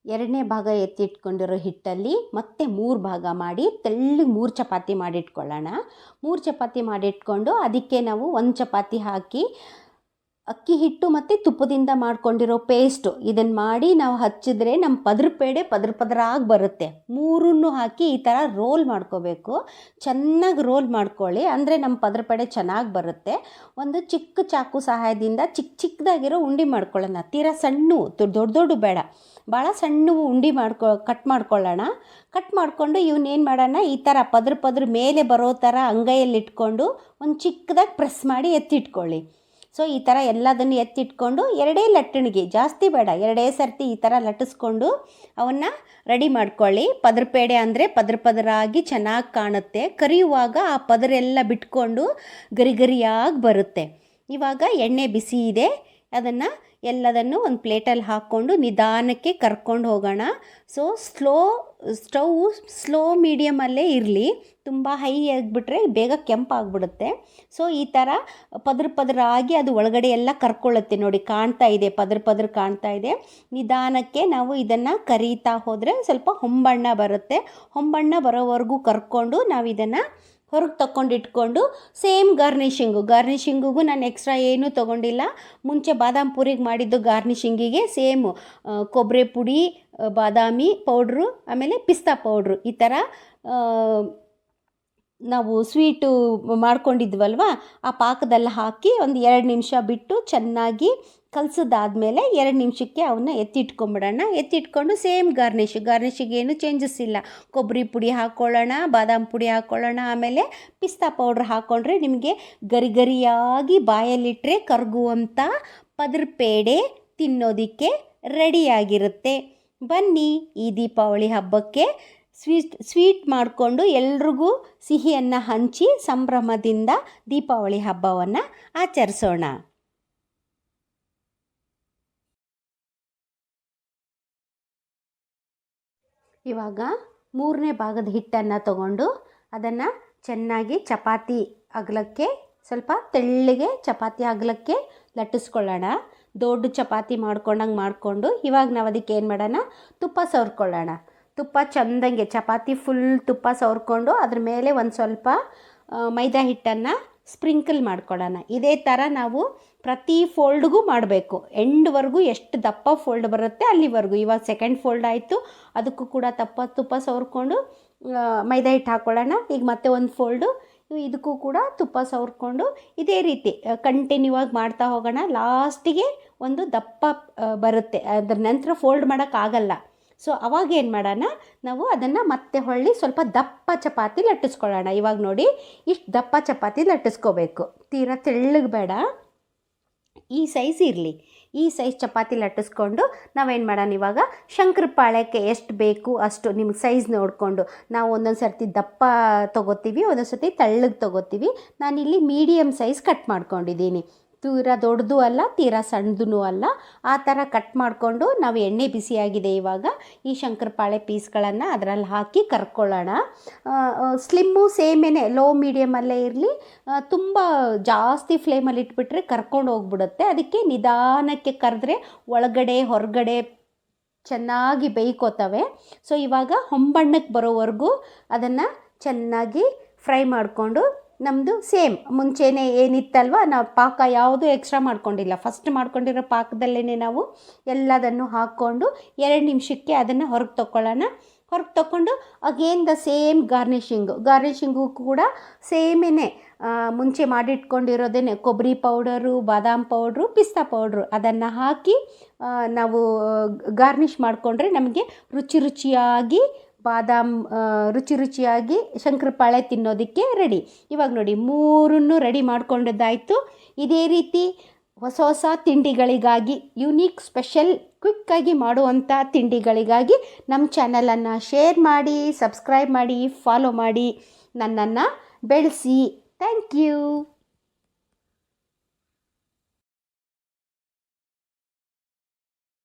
ಎರಡನೇ ಭಾಗ ಎತ್ತಿಟ್ಕೊಂಡಿರೋ ಹಿಟ್ಟಲ್ಲಿ ಮತ್ತೆ 3 ಭಾಗ ಮಾಡಿ ತೆಳ್ಳಗೆ 3 ಚಪಾತಿ ಮಾಡಿಟ್ಕೊಳ್ಳೋಣ. 3 ಚಪಾತಿ ಮಾಡಿಟ್ಕೊಂಡು ಅದಕ್ಕೆ ನಾವು 1 ಚಪಾತಿ ಹಾಕಿ ಅಕ್ಕಿ ಹಿಟ್ಟು ಮತ್ತು ತುಪ್ಪದಿಂದ ಮಾಡ್ಕೊಂಡಿರೋ ಪೇಸ್ಟು ಇದನ್ನು ಮಾಡಿ ನಾವು ಹಚ್ಚಿದ್ರೆ ನಮ್ಮ ಪದ್ರ ಪೇಡೆ ಪದರಾಗಿ ಬರುತ್ತೆ. ಮೂರನ್ನು ಹಾಕಿ ಈ ಥರ ರೋಲ್ ಮಾಡ್ಕೋಬೇಕು. ಚೆನ್ನಾಗಿ ರೋಲ್ ಮಾಡ್ಕೊಳ್ಳಿ, ಅಂದರೆ ನಮ್ಮ ಪದ್ರ ಪೇಡೆ ಚೆನ್ನಾಗಿ ಬರುತ್ತೆ. ಒಂದು ಚಿಕ್ಕ ಚಾಕು ಸಹಾಯದಿಂದ ಚಿಕ್ಕದಾಗಿರೋ ಉಂಡೆ ಮಾಡ್ಕೊಳ್ಳೋಣ. ತೀರಾ ಸಣ್ಣ ದೊಡ್ಡ ಬೇಡ, ಭಾಳ ಸಣ್ಣ ಉಂಡೆ ಕಟ್ ಮಾಡ್ಕೊಳ್ಳೋಣ. ಕಟ್ ಮಾಡಿಕೊಂಡು ಇವನ್ನೇನು ಮಾಡೋಣ, ಈ ಥರ ಪದ್ರ ಮೇಲೆ ಬರೋ ಥರ ಅಂಗೈಯಲ್ಲಿ ಇಟ್ಕೊಂಡು ಒಂದು ಚಿಕ್ಕದಾಗಿ ಪ್ರೆಸ್ ಮಾಡಿ ಎತ್ತಿಟ್ಕೊಳ್ಳಿ. ಸೊ ಈ ಥರ ಎಲ್ಲದನ್ನು ಎತ್ತಿಟ್ಕೊಂಡು ಎರಡೇ ಲಟ್ಟಣಿಗೆ, ಜಾಸ್ತಿ ಬೇಡ, ಎರಡೇ ಸರ್ತಿ ಈ ಥರ ಲಟ್ಟಿಸ್ಕೊಂಡು ಅವನ್ನು ರೆಡಿ ಮಾಡ್ಕೊಳ್ಳಿ. ಪದ್ರ ಪೇಡೆ ಅಂದರೆ ಪದರಾಗಿ ಚೆನ್ನಾಗಿ ಕಾಣುತ್ತೆ. ಕರಿಯುವಾಗ ಆ ಪದರೆಲ್ಲ ಬಿಟ್ಕೊಂಡು ಗರಿಯಾಗಿ ಬರುತ್ತೆ. ಇವಾಗ ಎಣ್ಣೆ ಬಿಸಿ ಇದೆ, ಅದನ್ನು ಎಲ್ಲದನ್ನು ಒಂದು ಪ್ಲೇಟಲ್ಲಿ ಹಾಕ್ಕೊಂಡು ನಿಧಾನಕ್ಕೆ ಕರ್ಕೊಂಡು ಹೋಗೋಣ. ಸೊ ಸ್ಲೋ ಮೀಡಿಯಮಲ್ಲೇ ಇರಲಿ, ತುಂಬ ಹೈ ಆಗಿಬಿಟ್ರೆ ಬೇಗ ಕೆಂಪಾಗ್ಬಿಡುತ್ತೆ. ಸೊ ಈ ಥರ ಪದರಾಗಿ ಅದು ಒಳಗಡೆ ಎಲ್ಲ ಕರ್ಕೊಳ್ಳುತ್ತೆ. ನೋಡಿ, ಕಾಣ್ತಾ ಇದೆ, ಪದ್ರ ಕಾಣ್ತಾ ಇದೆ. ನಿಧಾನಕ್ಕೆ ನಾವು ಇದನ್ನು ಕರೀತಾ ಹೋದರೆ ಸ್ವಲ್ಪ ಹೊಂಬಣ್ಣ ಬರುತ್ತೆ. ಹೊಂಬಣ್ಣ ಬರೋವರೆಗೂ ಕರ್ಕೊಂಡು ನಾವು ಇದನ್ನು ಹೊರಗೆ ತಗೊಂಡಿಟ್ಕೊಂಡು ಸೇಮ್ ಗಾರ್ನಿಷಿಂಗಿಗೂ ನಾನು ಎಕ್ಸ್ಟ್ರಾ ಏನೂ ತೊಗೊಂಡಿಲ್ಲ. ಮುಂಚೆ ಬಾದಾಮ್ ಪೂರಿಗೆ ಮಾಡಿದ್ದು ಗಾರ್ನಿಷಿಂಗಿಗೆ ಸೇಮ್ ಕೊಬ್ಬರಿ ಪುಡಿ, ಬಾದಾಮಿ ಪೌಡ್ರು, ಆಮೇಲೆ ಪಿಸ್ತಾ ಪೌಡ್ರು, ಈ ಥರ ನಾವು ಸ್ವೀಟು ಮಾಡ್ಕೊಂಡಿದ್ವಲ್ವ ಆ ಪಾಕದಲ್ಲಿ ಹಾಕಿ ಒಂದು 2 ನಿಮಿಷ ಬಿಟ್ಟು ಚೆನ್ನಾಗಿ ಕಲಸಿದಾದ್ಮೇಲೆ 2 ನಿಮಿಷಕ್ಕೆ ಅವನ್ನ ಎತ್ತಿಟ್ಕೊಂಬಿಡೋಣ. ಎತ್ತಿಟ್ಕೊಂಡು ಸೇಮ್ ಗಾರ್ನಿಷಿಗೆ ಏನು ಚೇಂಜಸ್ ಇಲ್ಲ. ಕೊಬ್ಬರಿ ಪುಡಿ ಹಾಕ್ಕೊಳ್ಳೋಣ, ಬಾದಾಮ್ ಪುಡಿ ಹಾಕ್ಕೊಳ್ಳೋಣ, ಆಮೇಲೆ ಪಿಸ್ತಾ ಪೌಡ್ರ್ ಹಾಕ್ಕೊಂಡ್ರೆ ನಿಮಗೆ ಗರಿಯಾಗಿ ಬಾಯಲ್ಲಿಟ್ಟರೆ ಕರಗುವಂಥ ಪದ್ರ ಪೇಡೆ ತಿನ್ನೋದಕ್ಕೆ ರೆಡಿಯಾಗಿರುತ್ತೆ. ಬನ್ನಿ, ಈ ದೀಪಾವಳಿ ಹಬ್ಬಕ್ಕೆ ಸ್ವೀಟ್ ಮಾಡಿಕೊಂಡು ಎಲ್ರಿಗೂ ಸಿಹಿಯನ್ನು ಹಂಚಿ ಸಂಭ್ರಮದಿಂದ ದೀಪಾವಳಿ ಹಬ್ಬವನ್ನು ಆಚರಿಸೋಣ. ಇವಾಗ 3ನೇ ಭಾಗದ ಹಿಟ್ಟನ್ನು ತಗೊಂಡು ಅದನ್ನು ಚೆನ್ನಾಗಿ ಚಪಾತಿ ಅಗಲಕ್ಕೆ, ಸ್ವಲ್ಪ ತೆಳ್ಳಗೆ ಚಪಾತಿ ಅಗಲಕ್ಕೆ ಲಟ್ಟಿಸ್ಕೊಳ್ಳೋಣ. ದೊಡ್ಡ ಚಪಾತಿ ಮಾಡ್ಕೊಂಡಂಗೆ ಮಾಡಿಕೊಂಡು ಇವಾಗ ನಾವು ಅದಕ್ಕೆ ಏನು ಮಾಡೋಣ, ತುಪ್ಪ ಸವರ್ಕೊಳ್ಳೋಣ. ತುಪ್ಪ ಚೆಂದಂಗೆ ಚಪಾತಿ ಫುಲ್ ತುಪ್ಪ ಸವರ್ಕೊಂಡು ಅದ್ರ ಮೇಲೆ ಒಂದು ಸ್ವಲ್ಪ ಮೈದಾ ಹಿಟ್ಟನ್ನು ಸ್ಪ್ರಿಂಕಲ್ ಮಾಡ್ಕೊಳ್ಳೋಣ. ಇದೇ ಥರ ನಾವು ಪ್ರತಿ ಫೋಲ್ಡ್ಗೂ ಮಾಡಬೇಕು. ಎಂಡ್ವರೆಗೂ ಎಷ್ಟು ದಪ್ಪ ಫೋಲ್ಡ್ ಬರುತ್ತೆ ಅಲ್ಲಿವರೆಗೂ. ಇವಾಗ ಸೆಕೆಂಡ್ ಫೋಲ್ಡ್ ಆಯಿತು, ಅದಕ್ಕೂ ಕೂಡ ತುಪ್ಪ ಸವರ್ಕೊಂಡು ಮೈದಾ ಹಿಟ್ಟು ಹಾಕ್ಕೊಳ್ಳೋಣ. ಈಗ ಮತ್ತೆ ಒಂದು ಫೋಲ್ಡು, ಇದಕ್ಕೂ ಕೂಡ ತುಪ್ಪ ಸವರ್ಕೊಂಡು ಇದೇ ರೀತಿ ಕಂಟಿನ್ಯೂ ಆಗಿ ಮಾಡ್ತಾ ಹೋಗೋಣ. ಲಾಸ್ಟಿಗೆ ಒಂದು ದಪ್ಪ ಬರುತ್ತೆ, ಅದ್ರ ನಂತರ ಫೋಲ್ಡ್ ಮಾಡೋಕ್ಕಾಗಲ್ಲ. ಸೊ ಅವಾಗ ಏನು ಮಾಡೋಣ, ನಾವು ಅದನ್ನು ಮತ್ತೆ ಹೊಳ್ಳಿ ಸ್ವಲ್ಪ ದಪ್ಪ ಚಪಾತಿ ಲಟ್ಟಿಸ್ಕೊಳ್ಳೋಣ. ಇವಾಗ ನೋಡಿ, ಇಷ್ಟು ದಪ್ಪ ಚಪಾತಿ ಲಟ್ಟಿಸ್ಕೋಬೇಕು, ತೀರಾ ತೆಳ್ಳಗೆ ಬೇಡ, ಈ ಸೈಜ್ ಇರಲಿ. ಈ ಸೈಜ್ ಚಪಾತಿ ಲಟ್ಟಿಸ್ಕೊಂಡು ನಾವೇನು ಮಾಡೋಣ, ಇವಾಗ ಶಂಕರಪಾಳ್ಯಕ್ಕೆ ಎಷ್ಟು ಬೇಕು ಅಷ್ಟು ನಿಮ್ಗೆ ಸೈಜ್ ನೋಡಿಕೊಂಡು ನಾವು ಒಂದೊಂದು ಸರ್ತಿ ದಪ್ಪ ತೊಗೋತೀವಿ, ಒಂದೊಂದು ಸರ್ತಿ ತೆಳ್ಳಗೆ ತೊಗೋತೀವಿ. ನಾನಿಲ್ಲಿ ಮೀಡಿಯಮ್ ಸೈಜ್ ಕಟ್ ಮಾಡ್ಕೊಂಡಿದ್ದೀನಿ. ತೀರಾ ದೊಡ್ಡದು ಅಲ್ಲ, ತೀರಾ ಸಣ್ಣದೂ ಅಲ್ಲ, ಆ ಥರ ಕಟ್ ಮಾಡಿಕೊಂಡು ನಾವು ಎಣ್ಣೆ ಬಿಸಿಯಾಗಿದೆ. ಇವಾಗ ಈ ಶಂಕರಪಾಳೆ ಪೀಸ್ಗಳನ್ನು ಅದರಲ್ಲಿ ಹಾಕಿ ಕರ್ಕೊಳ್ಳೋಣ. ಸ್ಲಿಮ್ಮು ಸೇಮೇನೆ, ಲೋ ಮೀಡಿಯಮಲ್ಲೇ ಇರಲಿ. ತುಂಬ ಜಾಸ್ತಿ ಫ್ಲೇಮಲ್ಲಿ ಇಟ್ಬಿಟ್ರೆ ಕರ್ಕೊಂಡು ಹೋಗ್ಬಿಡುತ್ತೆ. ಅದಕ್ಕೆ ನಿಧಾನಕ್ಕೆ ಕರೆದ್ರೆ ಒಳಗಡೆ ಹೊರಗಡೆ ಚೆನ್ನಾಗಿ ಬೇಯ್ಕೋತವೆ. ಸೊ ಇವಾಗ ಹೊಂಬಣ್ಣಕ್ಕೆ ಬರೋವರೆಗೂ ಅದನ್ನು ಚೆನ್ನಾಗಿ ಫ್ರೈ ಮಾಡಿಕೊಂಡು, ನಮ್ಮದು ಸೇಮ್ ಮುಂಚೆನೇ ಏನಿತ್ತಲ್ವ, ನಾವು ಪಾಕ ಯಾವುದೂ ಎಕ್ಸ್ಟ್ರಾ ಮಾಡ್ಕೊಂಡಿಲ್ಲ. ಫಸ್ಟ್ ಮಾಡ್ಕೊಂಡಿರೋ ಪಾಕದಲ್ಲೇ ನಾವು ಎಲ್ಲದನ್ನು ಹಾಕ್ಕೊಂಡು 2 ನಿಮಿಷಕ್ಕೆ ಅದನ್ನು ಹೊರಗೆ ತಗೊಳ್ಳೋಣ. ಹೊರಗೆ ತಗೊಂಡು ಅಗೇನ್ ದ ಸೇಮ್ ಗಾರ್ನಿಷಿಂಗು ಕೂಡ ಸೇಮೇನೆ ಮುಂಚೆ ಮಾಡಿಟ್ಕೊಂಡಿರೋದೇನೆ, ಕೊಬ್ಬರಿ ಪೌಡರು, ಬಾದಾಮ್ ಪೌಡ್ರು, ಪಿಸ್ತಾ ಪೌಡ್ರು ಅದನ್ನು ಹಾಕಿ ನಾವು ಗಾರ್ನಿಷ್ ಮಾಡಿಕೊಂಡ್ರೆ ನಮಗೆ ರುಚಿಯಾಗಿ ರುಚಿಯಾಗಿ ಶಂಕರಪಾಳೆ ತಿನ್ನೋದಕ್ಕೆ ರೆಡಿ. ಇವಾಗ ನೋಡಿ, 3 ರೆಡಿ ಮಾಡ್ಕೊಂಡಿದ್ದಾಯಿತು. ಇದೇ ರೀತಿ ಹೊಸ ತಿಂಡಿಗಳಿಗಾಗಿ, ಯೂನಿಕ್ ಸ್ಪೆಷಲ್ ಕ್ವಿಕ್ಕಾಗಿ ಮಾಡುವಂಥ ತಿಂಡಿಗಳಿಗಾಗಿ ನಮ್ಮ ಚಾನಲನ್ನು ಶೇರ್ ಮಾಡಿ, ಸಬ್ಸ್ಕ್ರೈಬ್ ಮಾಡಿ, ಫಾಲೋ ಮಾಡಿ, ನನ್ನನ್ನು ಬೆಳೆಸಿ. Thank you.